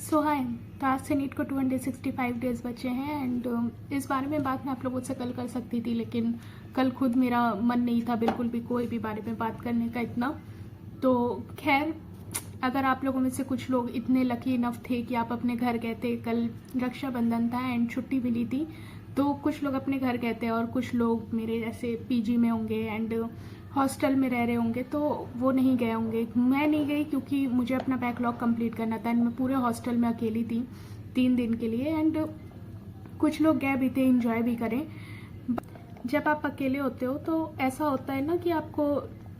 सो हाय। तो आज से नीट को 265 डेज़ बचे हैं एंड इस बारे में बात मैं आप लोगों से कल कर सकती थी, लेकिन कल खुद मेरा मन नहीं था बिल्कुल भी कोई भी बारे में बात करने का इतना। तो खैर, अगर आप लोगों में से कुछ लोग इतने लकी इनफ थे कि आप अपने घर गए थे, कल रक्षाबंधन था एंड छुट्टी मिली थी, तो कुछ लोग अपने घर गए थे और कुछ लोग मेरे जैसे पीजी में होंगे एंड हॉस्टल में रह रहे होंगे, तो वो नहीं गए होंगे। मैं नहीं गई क्योंकि मुझे अपना बैकलॉग कंप्लीट करना था एंड मैं पूरे हॉस्टल में अकेली थी 3 दिन के लिए। एंड कुछ लोग गए भी थे, इंजॉय भी करें। जब आप अकेले होते हो तो ऐसा होता है ना कि आपको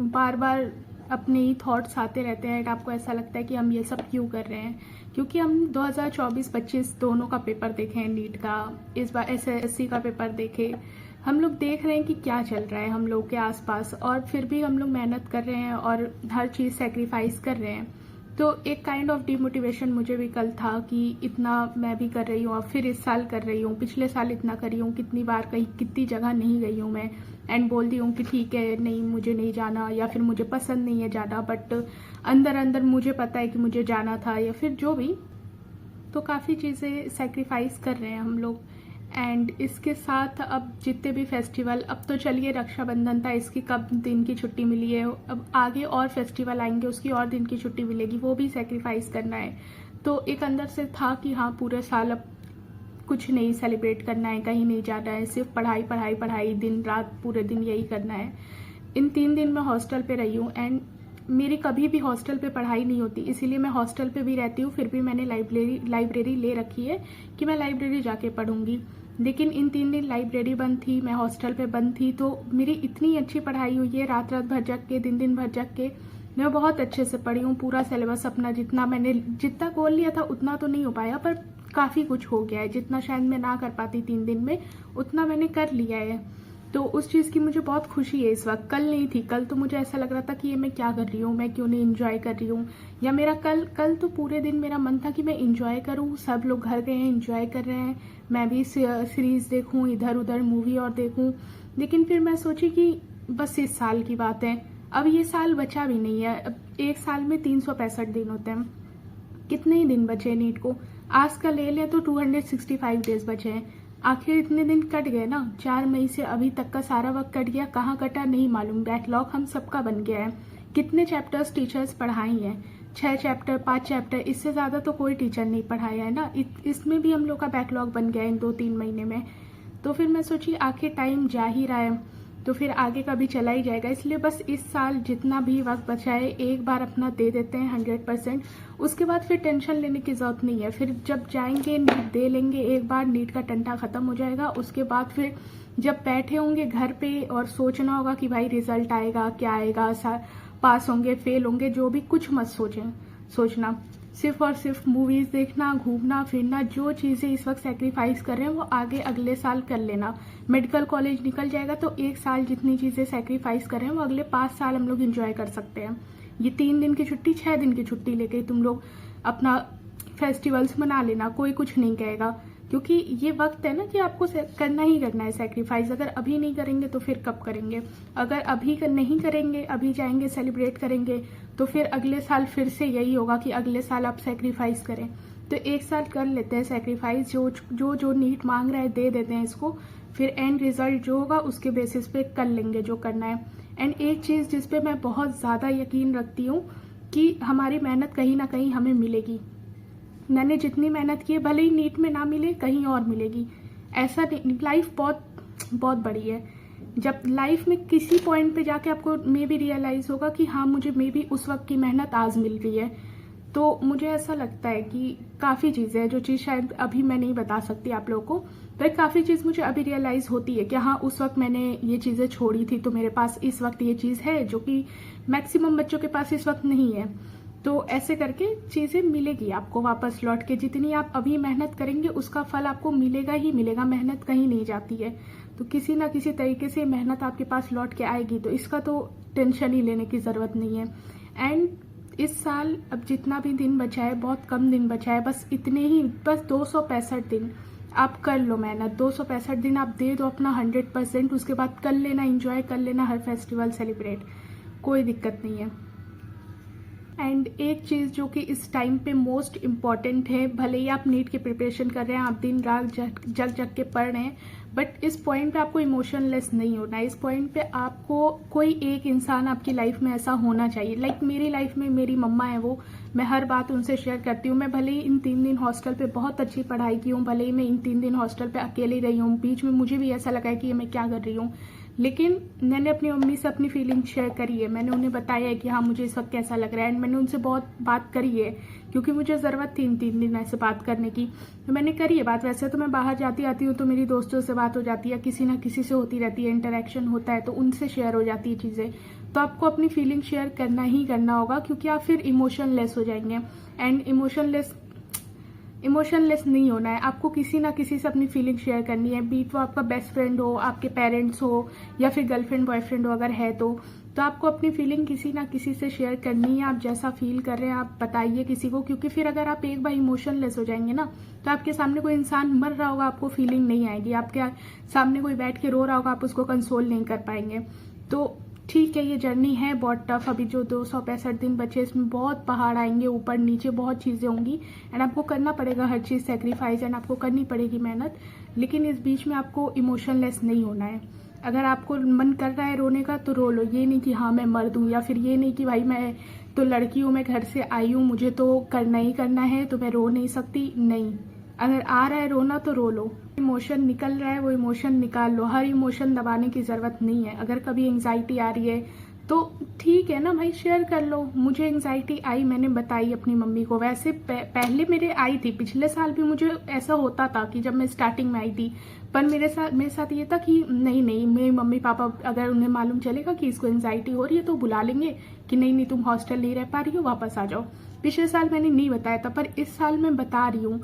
बार बार अपने ही थॉट्स आते रहते हैं एंड आपको ऐसा लगता है कि हम ये सब क्यों कर रहे हैं, क्योंकि हम 2024-25 दोनों का पेपर देखे हैं, नीट का, इस बार एसएससी का पेपर देखे। हम लोग देख रहे हैं कि क्या चल रहा है हम लोग के आसपास, और फिर भी हम लोग मेहनत कर रहे हैं और हर चीज़ सेक्रीफाइस कर रहे हैं। तो एक काइंड ऑफ डिमोटिवेशन मुझे भी कल था कि इतना मैं भी कर रही हूँ और फिर इस साल कर रही हूँ, पिछले साल इतना करी हूँ, कितनी बार कहीं कितनी जगह नहीं गई हूँ मैं एंड बोल दी हूँ कि ठीक है, नहीं मुझे नहीं जाना या फिर मुझे पसंद नहीं है जाना, बट अंदर अंदर मुझे पता है कि मुझे जाना था या फिर जो भी। तो काफ़ी चीज़ें सेक्रीफाइस कर रहे हैं हम लोग। एंड इसके साथ अब जितने भी फेस्टिवल, अब तो चलिए रक्षाबंधन था, इसकी कब दिन की छुट्टी मिली है, अब आगे और फेस्टिवल आएंगे उसकी और दिन की छुट्टी मिलेगी, वो भी सेक्रीफाइस करना है। तो एक अंदर से था कि हाँ, पूरे साल अब कुछ नहीं सेलिब्रेट करना है, कहीं नहीं जाना है, सिर्फ पढ़ाई पढ़ाई पढ़ाई, दिन रात पूरे दिन यही करना है। इन 3 दिन मैं हॉस्टल पे रही हूँ एंड मेरी कभी भी हॉस्टल पे पढ़ाई नहीं होती, इसीलिए मैं हॉस्टल पे भी रहती हूँ, फिर भी मैंने लाइब्रेरी ले रखी है कि मैं लाइब्रेरी जाके पढ़ूंगी। लेकिन इन 3 दिन लाइब्रेरी बंद थी, मैं हॉस्टल पे बंद थी, तो मेरी इतनी अच्छी पढ़ाई हुई है, रात रात भर जग के, दिन दिन भर जग के मैं बहुत अच्छे से पढ़ी हूँ। पूरा सिलेबस अपना जितना गोल लिया था उतना तो नहीं हो पाया, पर काफ़ी कुछ हो गया है, जितना शायद मैं ना कर पाती 3 दिन में उतना मैंने कर लिया है। तो उस चीज़ की मुझे बहुत खुशी है इस वक्त। कल नहीं थी, कल तो मुझे ऐसा लग रहा था कि ये मैं क्या कर रही हूँ, मैं क्यों नहीं इंजॉय कर रही हूँ, या मेरा कल तो पूरे दिन मेरा मन था कि मैं इंजॉय करूँ, सब लोग घर गए हैं इंजॉय कर रहे हैं, मैं भी सीरीज़ देखूँ, इधर उधर मूवी और देखूँ। लेकिन फिर मैं सोची कि बस इस साल की बात है, अब ये साल बचा भी नहीं है। अब एक साल में 365 दिन होते हैं, कितने ही दिन बचे नीट को, आज का ले लें तो 265 डेज बचे हैं। आखिर इतने दिन कट गए ना, 4 मई से अभी तक का सारा वक्त कट गया, कहाँ कटा नहीं मालूम। बैकलॉग हम सबका बन गया है। कितने चैप्टर्स टीचर्स पढ़ाई हैं, 6 चैप्टर 5 चैप्टर, इससे ज़्यादा तो कोई टीचर नहीं पढ़ाया है ना। इसमें भी हम लोग का बैकलॉग बन गया है इन 2-3 महीने में। तो फिर मैं सोची आखिर टाइम जा ही रहा है तो फिर आगे का भी चला ही जाएगा, इसलिए बस इस साल जितना भी वक्त बचा है एक बार अपना दे देते हैं 100%। उसके बाद फिर टेंशन लेने की ज़रूरत नहीं है, फिर जब जाएंगे नीट दे लेंगे, एक बार नीट का टंटा ख़त्म हो जाएगा। उसके बाद फिर जब बैठे होंगे घर पे और सोचना होगा कि भाई रिजल्ट आएगा क्या आएगा, पास होंगे फेल होंगे, जो भी कुछ मत सोचना, सिर्फ और सिर्फ मूवीज देखना, घूमना फिरना, जो चीज़ें इस वक्त सेक्रीफाइस कर रहे हैं वो आगे अगले साल कर लेना। मेडिकल कॉलेज निकल जाएगा तो एक साल जितनी चीज़ें सेक्रीफाइस कर रहे हैं वो अगले 5 साल हम लोग इंजॉय कर सकते हैं। ये 3 दिन की छुट्टी, 6 दिन की छुट्टी लेके तुम लोग अपना फेस्टिवल्स मना लेना, कोई कुछ नहीं कहेगा, क्योंकि ये वक्त है ना कि आपको करना ही करना है सेक्रीफाइस। अगर अभी नहीं करेंगे तो फिर कब करेंगे, अगर अभी नहीं करेंगे, अभी जाएंगे सेलिब्रेट करेंगे, तो फिर अगले साल फिर से यही होगा कि अगले साल आप सेक्रीफाइस करें। तो एक साल कर लेते हैं सेक्रीफाइस, जो नीट मांग रहा है दे देते हैं इसको, फिर एंड रिजल्ट जो होगा उसके बेसिस पे कर लेंगे जो करना है। एंड एक चीज़ जिस पे मैं बहुत ज़्यादा यकीन रखती हूँ कि हमारी मेहनत कहीं ना कहीं हमें मिलेगी। मैंने जितनी मेहनत की है, भले ही नीट में ना मिले कहीं और मिलेगी, ऐसा नहीं। लाइफ बहुत बहुत बड़ी है, जब लाइफ में किसी पॉइंट पे जाके आपको मे भी रियलाइज होगा कि हाँ, मुझे मे भी उस वक्त की मेहनत आज मिल रही है। तो मुझे ऐसा लगता है कि काफ़ी चीज़ें हैं जो चीज़ शायद अभी मैं नहीं बता सकती आप लोगों को, पर काफ़ी चीज़ मुझे अभी रियलाइज होती है कि हाँ, उस वक्त मैंने ये चीज़ें छोड़ी थी तो मेरे पास इस वक्त ये चीज़ है जो कि मैक्सिमम बच्चों के पास इस वक्त नहीं है। तो ऐसे करके चीज़ें मिलेगी आपको वापस लौट के, जितनी आप अभी मेहनत करेंगे उसका फल आपको मिलेगा ही मिलेगा, मेहनत कहीं नहीं जाती है। तो किसी ना किसी तरीके से मेहनत आपके पास लौट के आएगी, तो इसका तो टेंशन ही लेने की ज़रूरत नहीं है। एंड इस साल अब जितना भी दिन बचा है, बहुत कम दिन बचा है, बस इतने ही, बस 265 दिन आप कर लो मेहनत, 265 दिन आप दे दो अपना 100%। उसके बाद कर लेना, इंजॉय कर लेना हर फेस्टिवल सेलिब्रेट, कोई दिक्कत नहीं है। एंड एक चीज़ जो कि इस टाइम पे मोस्ट इम्पॉर्टेंट है, भले ही आप नीट की प्रिपरेशन कर रहे हैं, आप दिन रात जग जग के पढ़ रहे हैं, बट इस पॉइंट पे आपको इमोशनलेस नहीं होना है। इस पॉइंट पे आपको कोई एक इंसान आपकी लाइफ में ऐसा होना चाहिए। लाइक मेरी लाइफ में मेरी मम्मा है, वो मैं हर बात उनसे शेयर करती हूँ। मैं भले ही इन 3 दिन हॉस्टल पे बहुत अच्छी पढ़ाई की हूँ, भले ही मैं इन 3 दिन हॉस्टल पे अकेली रही हूँ, बीच में मुझे भी ऐसा लगा है कि ये मैं क्या कर रही हूँ, लेकिन मैंने अपनी मम्मी से अपनी फीलिंग शेयर करी है। मैंने उन्हें बताया है कि हाँ मुझे इस वक्त कैसा लग रहा है, एंड मैंने उनसे बहुत बात करी है क्योंकि मुझे ज़रूरत थी इन 3 दिन ऐसे बात करने की, तो मैंने करी है बात। वैसे तो मैं बाहर जाती आती हूँ तो मेरी दोस्तों से बात हो जाती है, किसी ना किसी से होती रहती है, इंटरेक्शन होता है, तो उनसे शेयर हो जाती है चीज़ें। तो आपको अपनी फीलिंग शेयर करना ही करना होगा, क्योंकि आप फिर इमोशनलेस हो जाएंगे। एंड इमोशनलेस नहीं होना है, आपको किसी ना किसी से अपनी फीलिंग शेयर करनी है, बीट वो आपका बेस्ट फ्रेंड हो, आपके पेरेंट्स हो, या फिर गर्लफ्रेंड बॉयफ्रेंड हो अगर है तो आपको अपनी फीलिंग किसी ना किसी से शेयर करनी है। आप जैसा फील कर रहे हैं आप बताइए किसी को, क्योंकि फिर अगर आप एक बार इमोशनलेस हो जाएंगे ना, तो आपके सामने कोई इंसान मर रहा होगा, आपको फीलिंग नहीं आएगी, आपके सामने कोई बैठ के रो रहा होगा, आप उसको कंसोल नहीं कर पाएंगे। तो ठीक है, ये जर्नी है बहुत टफ। अभी जो 265 दिन बचे, इसमें बहुत पहाड़ आएंगे, ऊपर नीचे बहुत चीज़ें होंगी, एंड आपको करना पड़ेगा हर चीज़ सेक्रीफाइस, एंड आपको करनी पड़ेगी मेहनत। लेकिन इस बीच में आपको इमोशनलेस नहीं होना है। अगर आपको मन कर रहा है रोने का तो रो लो, ये नहीं कि हाँ मैं मर दूँ, या फिर ये नहीं कि भाई मैं तो लड़की हूँ, मैं घर से आई हूँ, मुझे तो करना ही करना है तो मैं रो नहीं सकती। नहीं, अगर आ रहा है रोना तो रो लो, इमोशन निकल रहा है वो इमोशन निकाल लो। हर इमोशन दबाने की ज़रूरत नहीं है। अगर कभी एंग्जाइटी आ रही है तो ठीक है ना भाई, शेयर कर लो। मुझे एंग्जाइटी आई, मैंने बताई अपनी मम्मी को। वैसे पहले मेरे आई थी, पिछले साल भी मुझे ऐसा होता था कि जब मैं स्टार्टिंग में आई थी, पर मेरे साथ ये था कि नहीं मेरे मम्मी पापा अगर उन्हें मालूम चलेगा कि इसको एंग्जाइटी हो रही है तो बुला लेंगे कि नहीं तुम हॉस्टल नहीं रह पा रही हो, वापस आ जाओ। पिछले साल मैंने नहीं बताया था, पर इस साल मैं बता रही हूँ,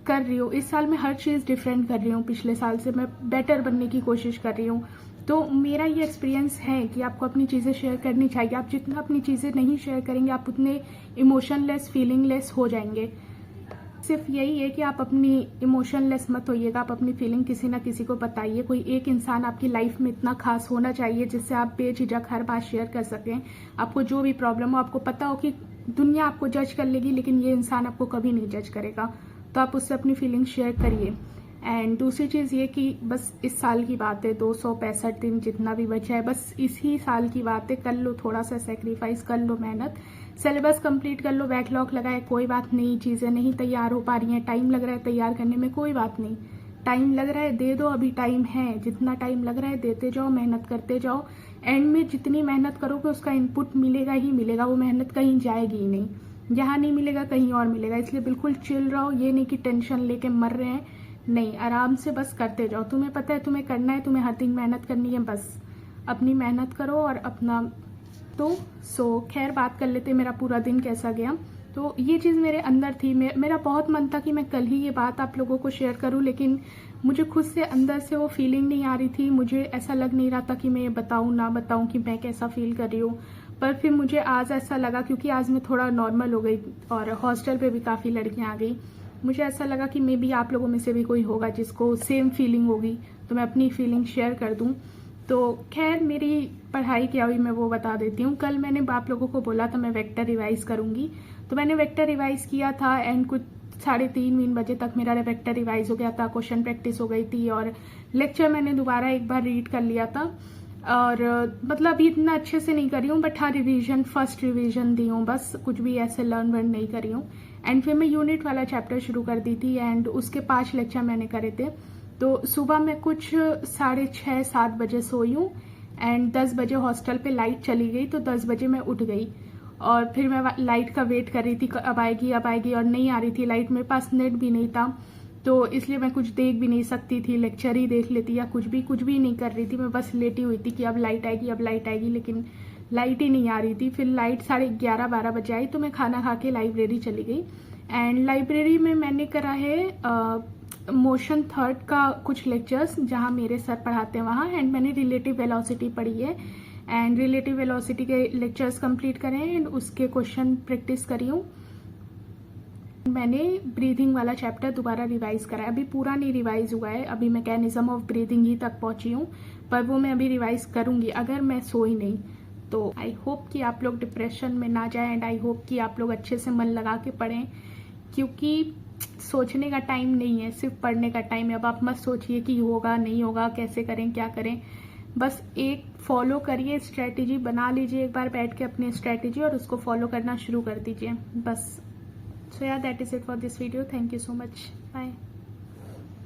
कर रही हूँ। इस साल मैं हर चीज़ डिफरेंट कर रही हूँ, पिछले साल से मैं बेटर बनने की कोशिश कर रही हूँ। तो मेरा ये एक्सपीरियंस है कि आपको अपनी चीज़ें शेयर करनी चाहिए। आप जितना अपनी चीज़ें नहीं शेयर करेंगे, आप उतने इमोशनलेस फीलिंगलेस हो जाएंगे। सिर्फ यही है कि आप अपनी इमोशनलेस मत होइएगा, आप अपनी फीलिंग किसी ना किसी को बताइए। कोई एक इंसान आपकी लाइफ में इतना खास होना चाहिए जिससे आप बेझिझक हर बात शेयर कर सकें। आपको जो भी प्रॉब्लम हो, आपको पता हो कि दुनिया आपको जज कर लेगी लेकिन ये इंसान आपको कभी नहीं जज करेगा, तो आप उससे अपनी फीलिंग शेयर करिए। एंड दूसरी चीज़ ये कि बस इस साल की बात है, 265 दिन जितना भी बचा है बस इसी साल की बात है। कर लो थोड़ा सा सेक्रीफाइस, कर लो मेहनत, सिलेबस कंप्लीट कर लो। बैकलॉग लगा है कोई बात नहीं, चीज़ें नहीं तैयार हो पा रही हैं, टाइम लग रहा है तैयार करने में, कोई बात नहीं। टाइम लग रहा है दे दो, अभी टाइम है। जितना टाइम लग रहा है देते जाओ, मेहनत करते जाओ। एंड में जितनी मेहनत करोगे उसका इनपुट मिलेगा ही मिलेगा, वो मेहनत कहीं जाएगी ही नहीं। यहाँ नहीं मिलेगा कहीं और मिलेगा, इसलिए बिल्कुल चिल रहो। ये नहीं कि टेंशन लेके मर रहे हैं, नहीं, आराम से बस करते जाओ। तुम्हें पता है तुम्हें करना है, तुम्हें हर दिन मेहनत करनी है, बस अपनी मेहनत करो और अपना। तो खैर बात कर लेते मेरा पूरा दिन कैसा गया। तो ये चीज़ मेरे अंदर थी, मेरा बहुत मन था कि मैं कल ही ये बात आप लोगों को शेयर करूं, लेकिन मुझे खुद से अंदर से वो फीलिंग नहीं आ रही थी। मुझे ऐसा लग नहीं रहा था कि मैं ये बताऊं ना बताऊं कि मैं कैसा फील कर रही हूँ। पर फिर मुझे आज ऐसा लगा, क्योंकि आज मैं थोड़ा नॉर्मल हो गई और हॉस्टल पे भी काफ़ी लड़कियां आ गई, मुझे ऐसा लगा कि मे बी आप लोगों में से भी कोई होगा जिसको सेम फीलिंग होगी, तो मैं अपनी फीलिंग शेयर कर दूं। तो खैर मेरी पढ़ाई क्या हुई मैं वो बता देती हूँ। कल मैंने आप लोगों को बोला था मैं वेक्टर रिवाइज करूँगी, तो मैंने वेक्टर रिवाइज किया था, एंड कुछ 3:30 बजे तक मेरा वेक्टर रिवाइज हो गया था, क्वेश्चन प्रैक्टिस हो गई थी, और लेक्चर मैंने दोबारा एक बार रीड कर लिया था। और मतलब अभी इतना अच्छे से नहीं करी हूँ, बट हाँ रिवीजन, फर्स्ट रिवीजन दी हूँ, बस कुछ भी ऐसे लर्न वर्न नहीं करी हूँ। एंड फिर मैं यूनिट वाला चैप्टर शुरू कर दी थी, एंड उसके 5 लेक्चर मैंने करे थे। तो सुबह मैं कुछ 6:30-7 बजे सोई हूँ, एंड 10 बजे हॉस्टल पे लाइट चली गई, तो 10 बजे मैं उठ गई। और फिर मैं लाइट का वेट कर रही थी, अब आएगी, और नहीं आ रही थी लाइट। मेरे पास नेट भी नहीं था, तो इसलिए मैं कुछ देख भी नहीं सकती थी, लेक्चर ही देख लेती या कुछ भी नहीं कर रही थी। मैं बस लेटी हुई थी कि अब लाइट आएगी, लेकिन लाइट ही नहीं आ रही थी। फिर लाइट 11:30-12 बजे आई, तो मैं खाना खा के लाइब्रेरी चली गई। एंड लाइब्रेरी में मैंने करा है मोशन थर्ड का कुछ लेक्चर्स, जहाँ मेरे सर पढ़ाते हैं वहाँ। एंड मैंने रिलेटिव वेलोसिटी पढ़ी है, एंड रिलेटिव वेलोसिटी के लेक्चर्स कंप्लीट करे हैं, एंड उसके क्वेश्चन प्रैक्टिस करी हूँ। मैंने ब्रीदिंग वाला चैप्टर दोबारा रिवाइज करा है, अभी पूरा नहीं रिवाइज हुआ है, अभी मैकेनिज्म ऑफ ब्रीदिंग ही तक पहुंची हूँ, पर वो मैं अभी रिवाइज करूंगी अगर मैं सोई नहीं तो आई होप कि आप लोग डिप्रेशन में ना जाएं एंड आई होप कि आप लोग अच्छे से मन लगा के पढ़ें, क्योंकि सोचने का टाइम नहीं है, सिर्फ पढ़ने का टाइम है। अब आप मत सोचिए कि होगा नहीं होगा, कैसे करें क्या करें, बस एक फॉलो करिए, स्ट्रेटेजी बना लीजिए एक बार बैठ के अपनी स्ट्रेटेजी और उसको फॉलो करना शुरू कर दीजिए बस। So yeah that is it for this video. Thank you so much, bye.